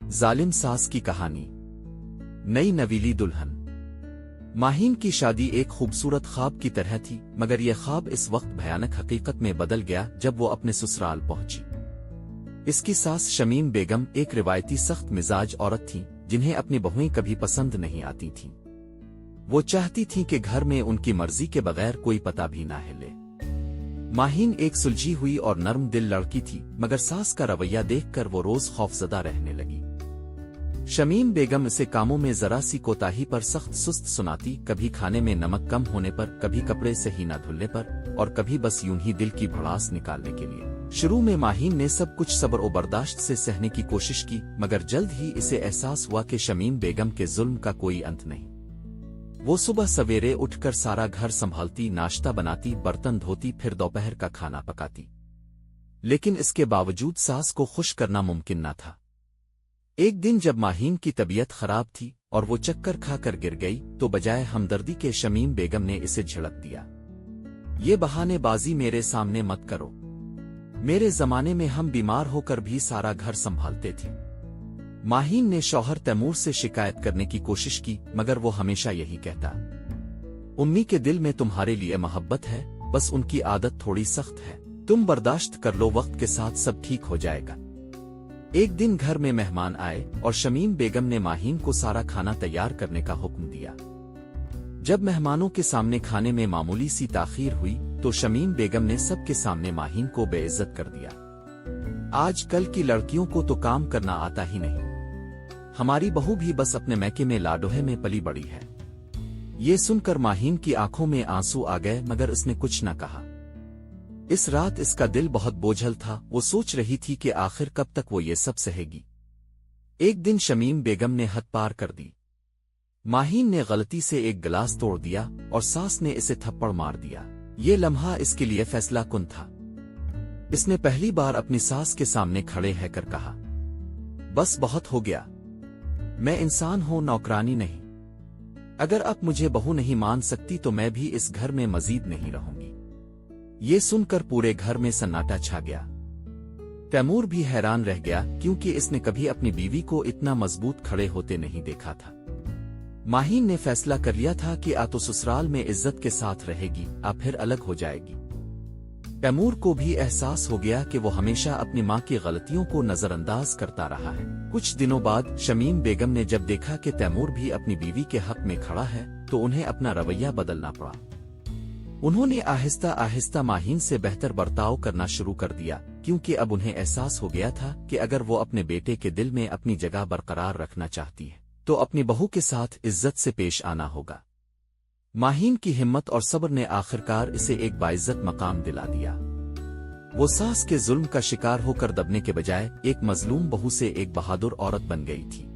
ظالم सास की कहानी। नई नवीली दुल्हन। माहीन की शादी एक खूबसूरत ख्वाब की तरह थी, मगर यह ख्वाब इस वक्त भयानक हकीकत में बदल गया जब वो अपने ससुराल पहुंची। इसकी सास शमीम बेगम एक रिवायती सख्त मिजाज औरत थीं, जिन्हें अपनी बहुएं कभी पसंद नहीं आती थीं। वो चाहती थीं कि घर में उनकी मर्जी के बगैर कोई पता भी ना हिले। माहीन एक सुलझी हुई और नर्म दिल लड़की थी, मगर सास का रवैया देखकर वो रोज खौफजदा रहने लगी। शमीम बेगम इसे कामों में जरा सी कोताही पर सख्त सुस्त सुनाती, कभी खाने में नमक कम होने पर, कभी कपड़े सही न धुलने पर, और कभी बस यूं ही दिल की भड़ास निकालने के लिए। शुरू में माहीन ने सब कुछ सब्र और बर्दाश्त से सहने की कोशिश की, मगर जल्द ही इसे एहसास हुआ कि शमीम बेगम के जुल्म का कोई अंत नहीं। वो सुबह सवेरे उठकर सारा घर संभालती, नाश्ता बनाती, बर्तन धोती, फिर दोपहर का खाना पकाती। लेकिन इसके बावजूद सास को खुश करना मुमकिन न था। एक दिन जब माहीन की तबीयत खराब थी और वो चक्कर खाकर गिर गई, तो बजाय हमदर्दी के शमीम बेगम ने इसे झिड़क दिया। ये बहानेबाजी मेरे सामने मत करो। मेरे जमाने में हम बीमार होकर भी सारा घर संभालते थे। माहीन ने शौहर तैमूर से शिकायत करने की कोशिश की, मगर वो हमेशा यही कहता, उम्मी के दिल में तुम्हारे लिए मोहब्बत है, बस उनकी आदत थोड़ी सख्त है। तुम बर्दाश्त कर लो, वक्त के साथ सब ठीक हो जाएगा। एक दिन घर में मेहमान आए और शमीम बेगम ने माहीन को सारा खाना तैयार करने का हुक्म दिया। जब मेहमानों के सामने खाने में मामूली सी ताखीर हुई, तो शमीम बेगम ने सबके सामने माहीन को बेइज्जत कर दिया। आजकल की लड़कियों को तो काम करना आता ही नहीं। हमारी बहू भी बस अपने मैके में लाडोहे में पली बड़ी है। ये सुनकर माहीन की आंखों में आंसू आ गए, मगर उसने कुछ न कहा। इस रात इसका दिल बहुत बोझल था। वो सोच रही थी कि आखिर कब तक वो ये सब सहेगी। एक दिन शमीम बेगम ने हद पार कर दी। माहीन ने गलती से एक गिलास तोड़ दिया और सास ने इसे थप्पड़ मार दिया। ये लम्हा इसके लिए फैसला कुन था। इसने पहली बार अपनी सास के सामने खड़े रहकर कहा, बस बहुत हो गया। मैं इंसान हूं, नौकरानी नहीं। अगर आप मुझे बहू नहीं मान सकती तो मैं भी इस घर में मजीद नहीं रहूंगी। ये सुनकर पूरे घर में सन्नाटा छा गया। तैमूर भी हैरान रह गया, क्योंकि इसने कभी अपनी बीवी को इतना मजबूत खड़े होते नहीं देखा था। माहीन ने फैसला कर लिया था कि आ तो ससुराल में इज्जत के साथ रहेगी, आ फिर अलग हो जाएगी। तैमूर को भी एहसास हो गया कि वो हमेशा अपनी मां की गलतियों को नजरअंदाज करता रहा है। कुछ दिनों बाद शमीम बेगम ने जब देखा कि तैमूर भी अपनी बीवी के हक में खड़ा है, तो उन्हें अपना रवैया बदलना पड़ा। उन्होंने आहिस्ता आहिस्ता माहीन से बेहतर बर्ताव करना शुरू कर दिया, क्योंकि अब उन्हें एहसास हो गया था कि अगर वो अपने बेटे के दिल में अपनी जगह बरकरार रखना चाहती है, तो अपनी बहू के साथ इज्जत से पेश आना होगा। माहीन की हिम्मत और सब्र ने आखिरकार इसे एक बाइज्जत मकाम दिला दिया। वो सास के जुल्म का शिकार होकर दबने के बजाय एक मजलूम बहू से एक बहादुर औरत बन गई थी।